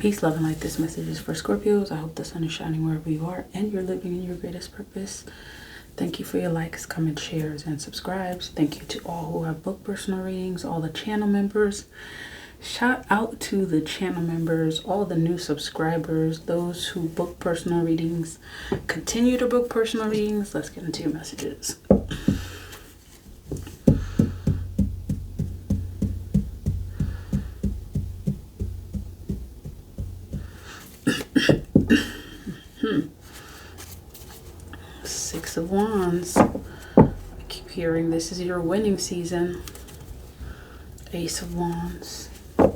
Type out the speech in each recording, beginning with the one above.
Peace, love, and light. This message is for Scorpios. I hope the sun is shining wherever you are and you're living in your greatest purpose. Thank you for your likes, comments, shares, and subscribes. Thank you to all who have booked personal readings, all the channel members. Shout out to the channel members, all the new subscribers, those who book personal readings. Continue to book personal readings. Let's get into your messages. Six of Wands. I keep hearing this is your winning season. Ace of Wands. I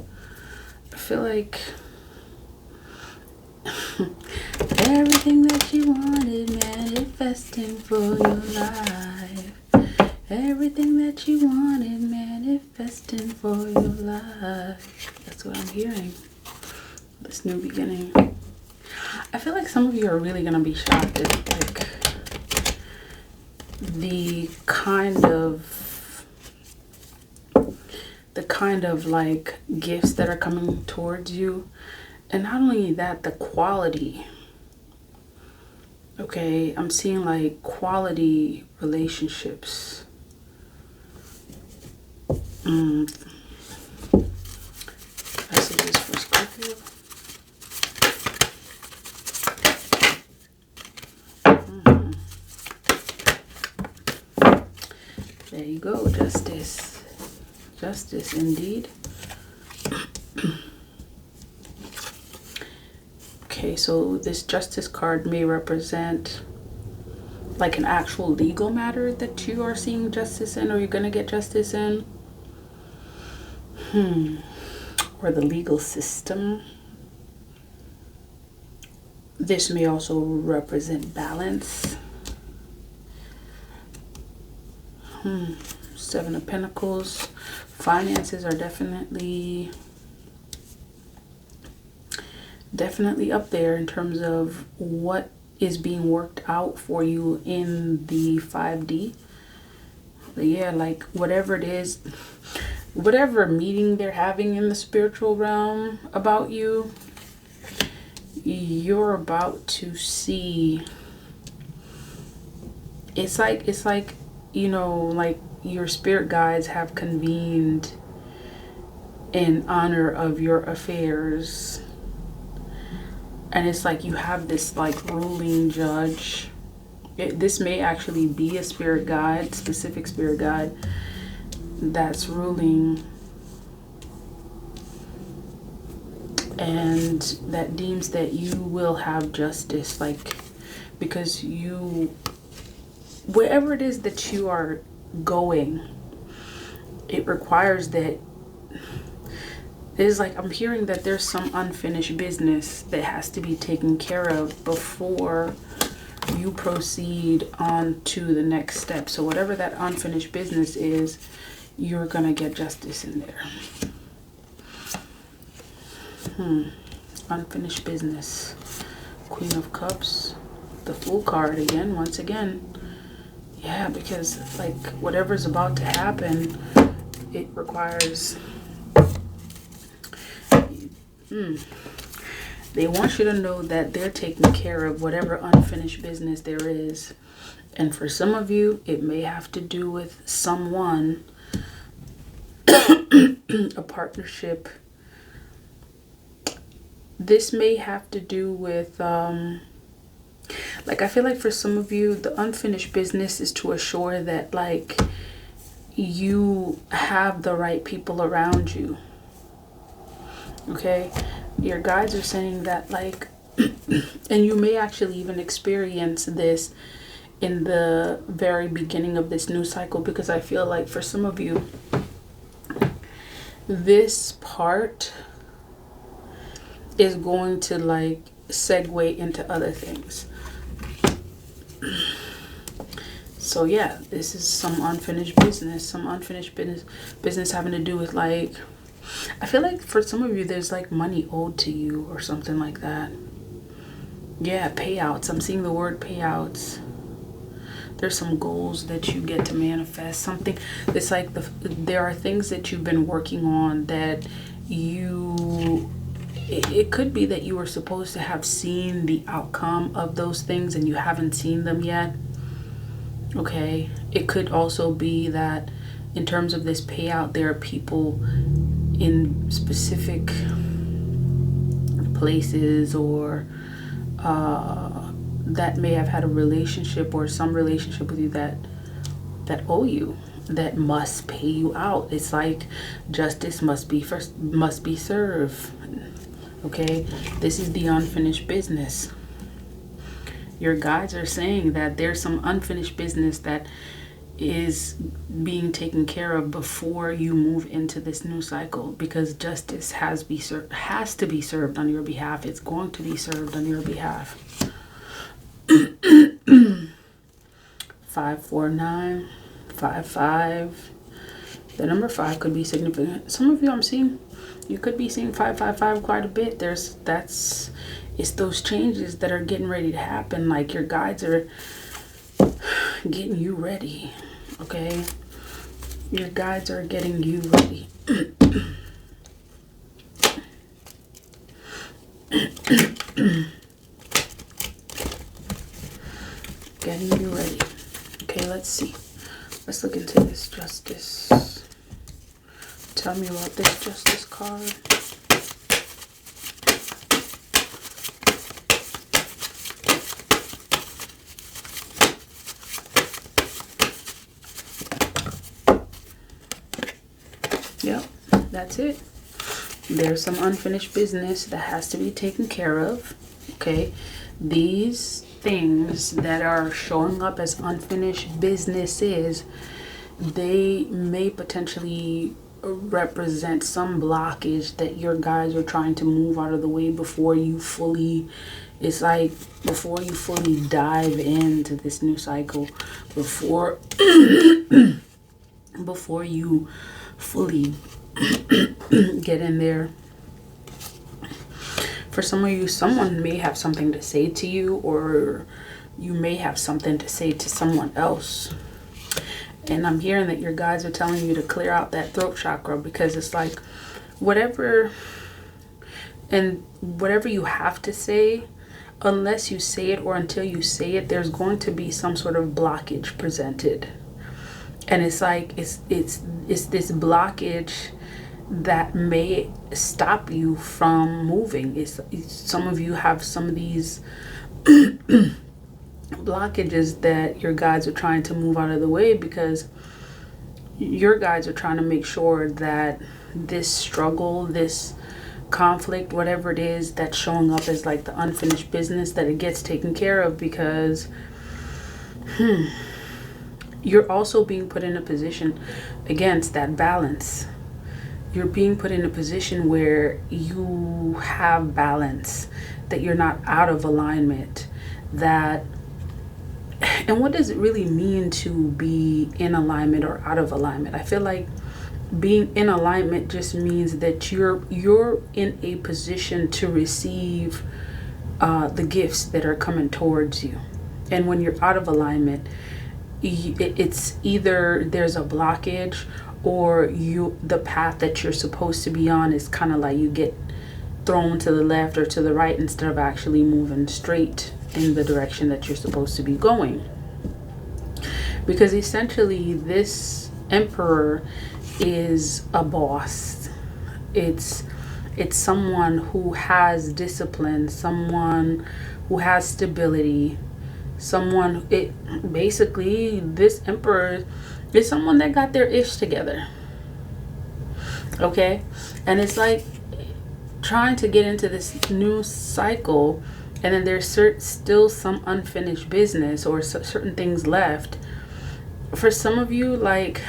feel like everything that you wanted manifesting for your life. Everything that you wanted manifesting for your life. That's what I'm hearing. This new beginning. I feel like some of you are really gonna be shocked at like the kind of like gifts that are coming towards you, and not only that, the quality. Okay, I'm seeing like quality relationships. Messages for Scorpio. There you go, justice. Justice indeed. Okay, so this justice card may represent like an actual legal matter that you are seeing justice in, or you're gonna get justice in. Or the legal system. This may also represent balance. Seven of Pentacles. Finances are definitely up there in terms of what is being worked out for you in the 5D. But yeah, like whatever it is, whatever meeting they're having in the spiritual realm about you, you're about to see. It's like you know, like your spirit guides have convened in honor of your affairs, and it's like you have this like ruling judge. This may actually be a spirit guide, specific spirit guide that's ruling, and that deems that you will have justice, like because you, wherever it is that you are going, it requires that. It's like I'm hearing that there's some unfinished business that has to be taken care of before you proceed on to the next step. So whatever that unfinished business is, you're gonna get justice in there. Unfinished business. Queen of Cups. The Fool card again, once again. Yeah, because like whatever's about to happen, it requires. They want you to know that they're taking care of whatever unfinished business there is. And for some of you, it may have to do with someone, a partnership. This may have to do with, like I feel like for some of you, the unfinished business is to assure that like you have the right people around you. Okay, your guides are saying that like, and you may actually even experience this in the very beginning of this new cycle, because I feel like for some of you, this part is going to like segue into other things. So yeah, this is some unfinished business, business having to do with like, I feel like for some of you, there's like money owed to you or something like that. Yeah, payouts. I'm seeing the word payouts. There's some goals that you get to manifest. Something that's like there are things that you've been working on that you it could be that you were supposed to have seen the outcome of those things and you haven't seen them yet. Okay, it could also be that in terms of this payout, there are people in specific places or that may have had a relationship or some relationship with you that owe you, that must pay you out. It's like justice must be served. Okay, this is the unfinished business. Your guides are saying that there's some unfinished business that is being taken care of before you move into this new cycle, because justice has to be served on your behalf. It's going to be served on your behalf. 549, 55. The number 5 could be significant. Some of you, I'm seeing, you could be seeing 555 quite a bit. It's those changes that are getting ready to happen. Like your guides are getting you ready. Okay, your guides are getting you ready. Getting you ready. Okay, let's see. Let's look into this justice. Tell me about this justice card. Yep, that's it. There's some unfinished business that has to be taken care of. Okay, these things that are showing up as unfinished businesses, they may potentially represent some blockage that your guys are trying to move out of the way before you fully, it's like before you fully dive into this new cycle, before before you fully get in there. For some of you, someone may have something to say to you, or you may have something to say to someone else. And I'm hearing that your guides are telling you to clear out that throat chakra, because it's like whatever you have to say, unless you say it or until you say it, there's going to be some sort of blockage presented. And it's like it's this blockage that may stop you from moving. It's some of you have some of these blockages that your guides are trying to move out of the way, because your guides are trying to make sure that this struggle, this conflict, whatever it is that's showing up as like the unfinished business, that it gets taken care of, because you're also being put in a position against that balance. You're being put in a position where you have balance, that you're not out of alignment, and what does it really mean to be in alignment or out of alignment? I feel like being in alignment just means that you're in a position to receive the gifts that are coming towards you. And when you're out of alignment, it's either there's a blockage, or the path that you're supposed to be on is kind of like you get thrown to the left or to the right instead of actually moving straight in the direction that you're supposed to be going. Because essentially this emperor is a boss. It's someone who has discipline, someone who has stability, basically this emperor is someone that got their ish together. Okay, and it's like trying to get into this new cycle, and then there's still some unfinished business or certain things left. For some of you, like,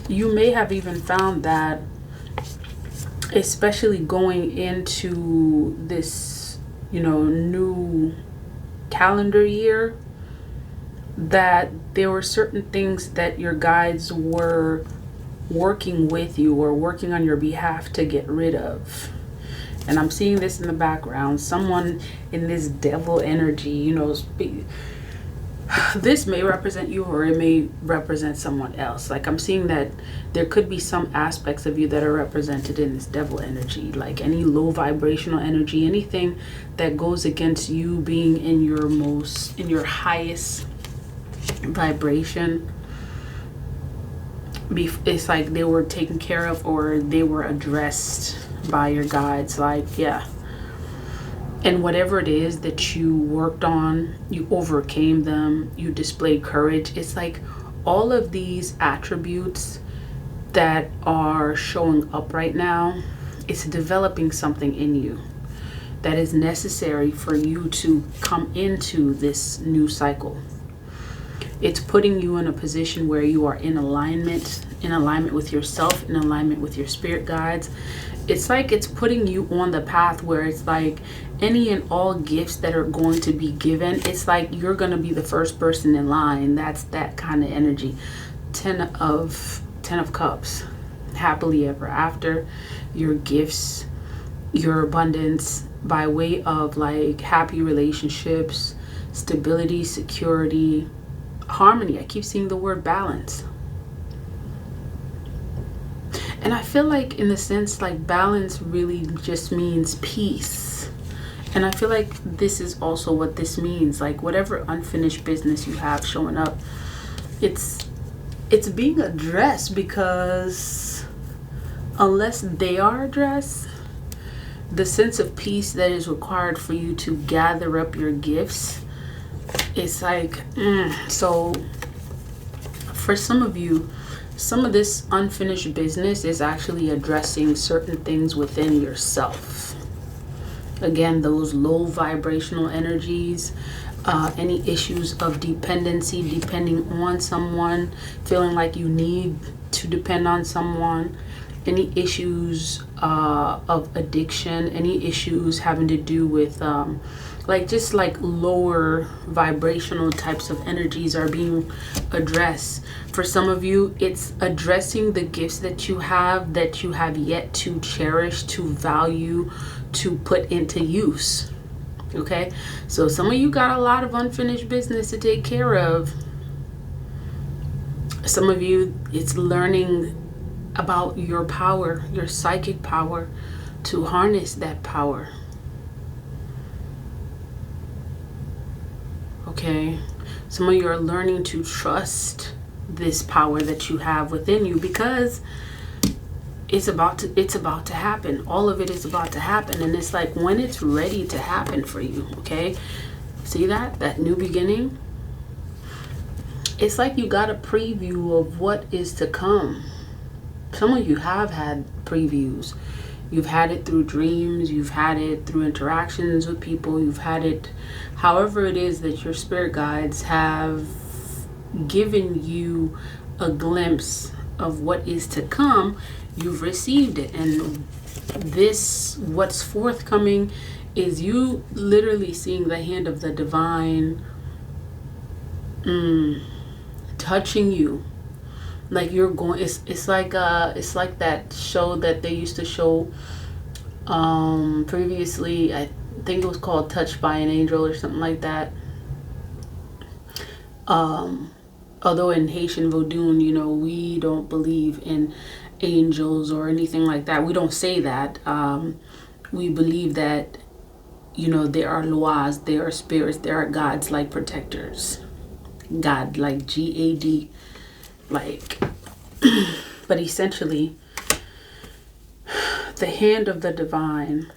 you may have even found that, especially going into this, new calendar year, that there were certain things that your guides were working with you or working on your behalf to get rid of. And I'm seeing this in the background, someone in this devil energy, This may represent you or it may represent someone else. Like I'm seeing that there could be some aspects of you that are represented in this devil energy, like any low vibrational energy, anything that goes against you being in your highest vibration. It's like they were taken care of or they were addressed by your guides. Like, yeah. And whatever it is that you worked on, you overcame them, you displayed courage. It's like all of these attributes that are showing up right now, it's developing something in you that is necessary for you to come into this new cycle. It's putting you in a position where you are in alignment with yourself, in alignment with your spirit guides. It's like it's putting you on the path where it's like any and all gifts that are going to be given, it's like you're going to be the first person in line. That's that kind of energy. 10 of Cups, happily ever after, your gifts, your abundance by way of like happy relationships, stability, security, harmony. I keep seeing the word balance. And I feel like in a sense, like balance really just means peace. And I feel like this is also what this means. Like whatever unfinished business you have showing up, it's being addressed, because unless they are addressed, the sense of peace that is required for you to gather up your gifts, it's like, so for some of you, some of this unfinished business is actually addressing certain things within yourself. Again, those low vibrational energies, any issues of dependency, depending on someone, feeling like you need to depend on someone, any issues of addiction, any issues having to do with like just like lower vibrational types of energies are being addressed. For some of you, it's addressing the gifts that you have yet to cherish, to value, to put into use. Okay, so some of you got a lot of unfinished business to take care of. Some of you, it's learning about your power, your psychic power, to harness that power. Okay, some of you are learning to trust this power that you have within you, because it's about to happen. All of it is about to happen, and it's like when it's ready to happen for you. Okay, see that new beginning? It's like you got a preview of what is to come. Some of you have had previews. You've had it through dreams, you've had it through interactions with people, you've had it however it is that your spirit guides have given you a glimpse of what is to come. You've received it, and this, what's forthcoming, is you literally seeing the hand of the divine touching you. Like you're going, it's like that show that they used to show previously. I think it was called Touched by an Angel or something like that. Although in Haitian Vodun, we don't believe in angels or anything like that. We don't say that. We believe that, there are lois, there are spirits, there are gods like protectors. God, like GAD, like, but essentially, the hand of the divine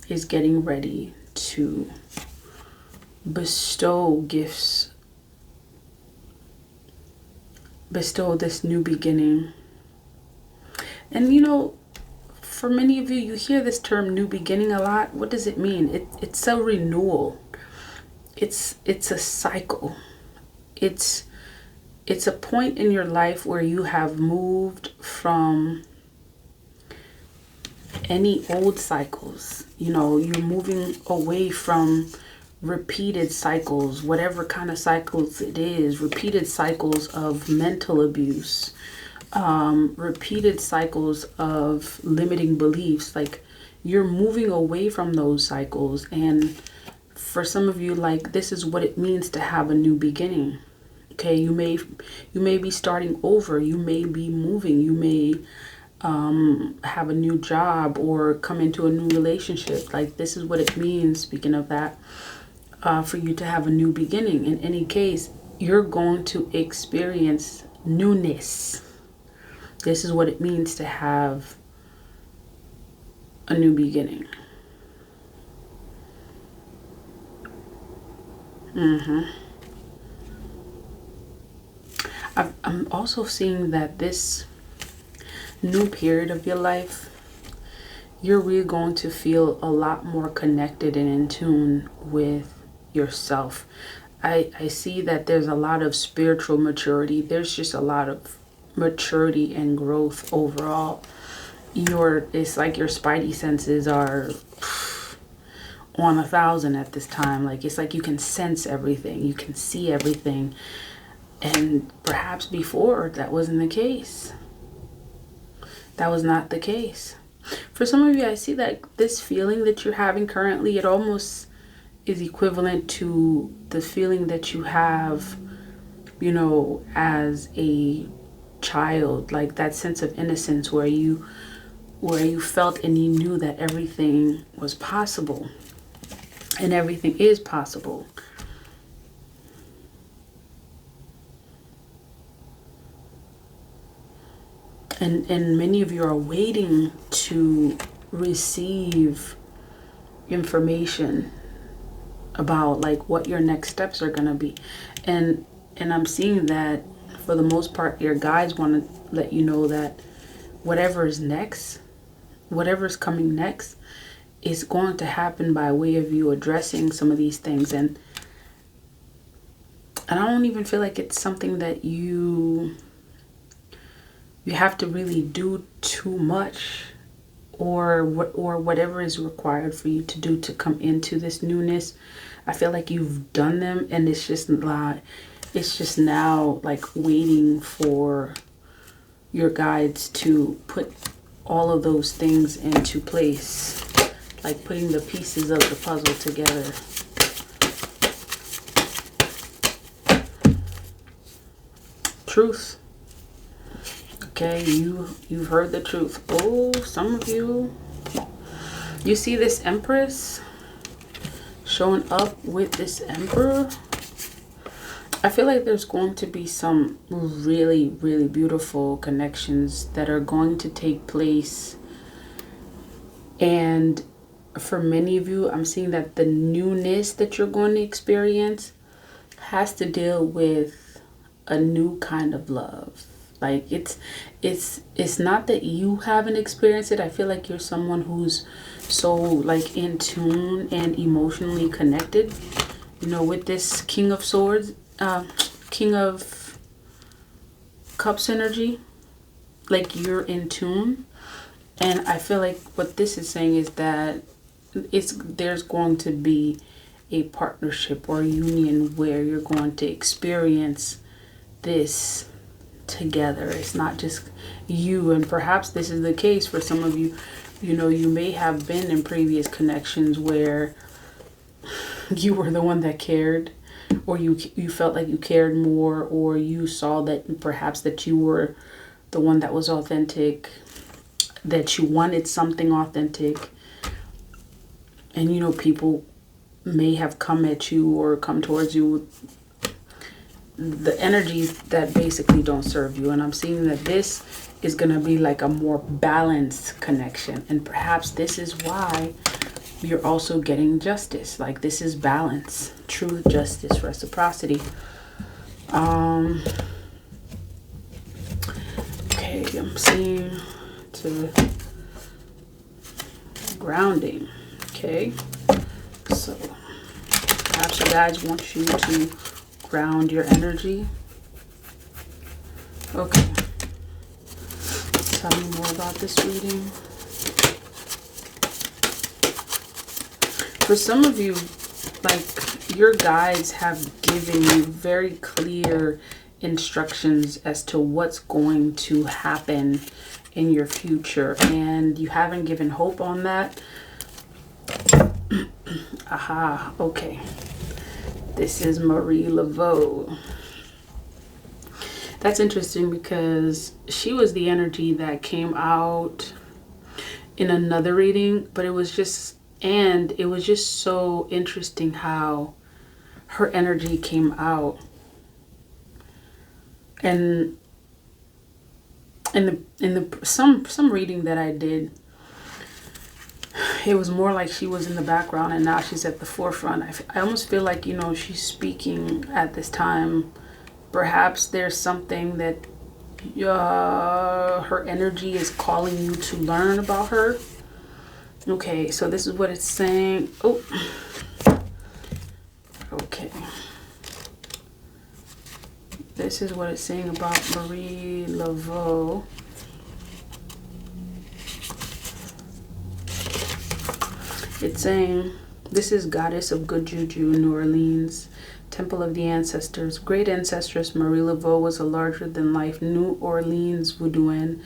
is getting ready to bestow gifts, bestow this new beginning. And for many of you, you hear this term new beginning a lot. What does it mean? It's a renewal. It's a cycle. It's a point in your life where you have moved from any old cycles. You're moving away from repeated cycles, whatever kind of cycles it is, repeated cycles of mental abuse, repeated cycles of limiting beliefs. Like you're moving away from those cycles, and for some of you, like, this is what it means to have a new beginning. Okay, you may be starting over, you may be moving, you may have a new job or come into a new relationship. Like, this is what it means, speaking of that, for you to have a new beginning. In any case, you're going to experience newness. This is what it means to have a new beginning. I'm also seeing that this new period of your life, you're really going to feel a lot more connected and in tune with yourself. I see that there's a lot of spiritual maturity. There's just a lot of maturity and growth overall. It's like your spidey senses are on 1,000 at this time. Like, it's like you can sense everything, you can see everything, and perhaps before that wasn't the case. That was not the case. For some of you, I see that this feeling that you're having currently, it almost is equivalent to the feeling that you have, you know, as a child, like that sense of innocence where you felt and you knew that everything was possible. And everything is possible. And many of you are waiting to receive information about like what your next steps are going to be. And I'm seeing that for the most part, your guides want to let you know that whatever is next, whatever's coming next, is going to happen by way of you addressing some of these things. And I don't even feel like it's something that you have to really do too much, or whatever is required for you to do to come into this newness. I feel like you've done them, and it's just now like waiting for your guides to put all of those things into place. Like putting the pieces of the puzzle together. Truth. Okay, you've heard the truth. Oh, some of you see this Empress showing up with this Emperor. I feel like there's going to be some really, really beautiful connections that are going to take place. And for many of you, I'm seeing that the newness that you're going to experience has to deal with a new kind of love. Like it's not that you haven't experienced it. I feel like you're someone who's so like in tune and emotionally connected, you know, with this King of Swords, King of Cups energy. Like, you're in tune. And I feel like what this is saying is that there's going to be a partnership or a union where you're going to experience this together. It's not just you. And perhaps this is the case for some of you. You know, you may have been in previous connections where you were the one that cared, or you felt like you cared more, or you saw that perhaps that you were the one that was authentic, that you wanted something authentic. And, you know, people may have come at you or come towards you with the energies that basically don't serve you. And I'm seeing that this is going to be like a more balanced connection. And perhaps this is why you're also getting justice. Like, this is balance, truth, justice, reciprocity. Okay, I'm seeing to grounding. Okay, so perhaps your guides want you to ground your energy. Okay, tell me more about this reading. For some of you, like, your guides have given you very clear instructions as to what's going to happen in your future, and you haven't given hope on that. Aha, okay. This is Marie Laveau. That's interesting because she was the energy that came out in another reading, but it was just so interesting how her energy came out. And in the some reading that I did, it was more like she was in the background and now she's at the forefront. I almost feel like, she's speaking at this time. Perhaps there's something that her energy is calling you to learn about her. Okay, so this is what it's saying. Oh, okay. This is what it's saying about Marie Laveau. It's saying, this is Goddess of Good Juju, New Orleans, Temple of the Ancestors. Great ancestress Marie Laveau was a larger-than-life New Orleans voodooan,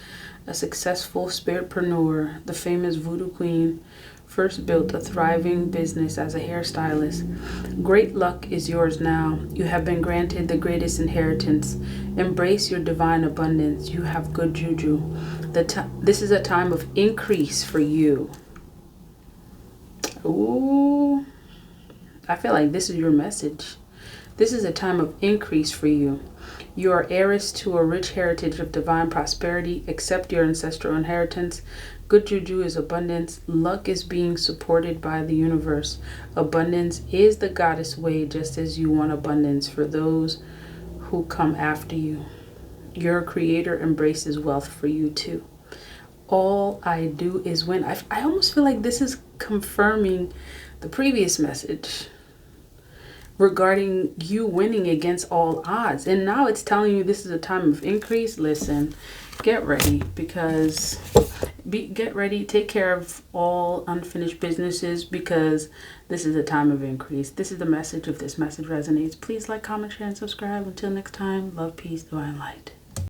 a successful spiritpreneur. The famous voodoo queen first built a thriving business as a hairstylist. Great luck is yours now. You have been granted the greatest inheritance. Embrace your divine abundance. You have good juju. This is a time of increase for you. Ooh, I feel like this is your message. This is a time of increase for you. You are heiress to a rich heritage of divine prosperity. Accept your ancestral inheritance. Good juju is abundance. Luck is being supported by the universe. Abundance is the goddess way, just as you want abundance for those who come after you. Your creator embraces wealth for you too. All I do is win. I almost feel like this is confirming the previous message regarding you winning against all odds. And now it's telling you this is a time of increase. Listen, get ready, because get ready, take care of all unfinished businesses, because this is a time of increase. This is the message. If this message resonates, please like, comment, share, and subscribe. Until next time, love, peace, divine light.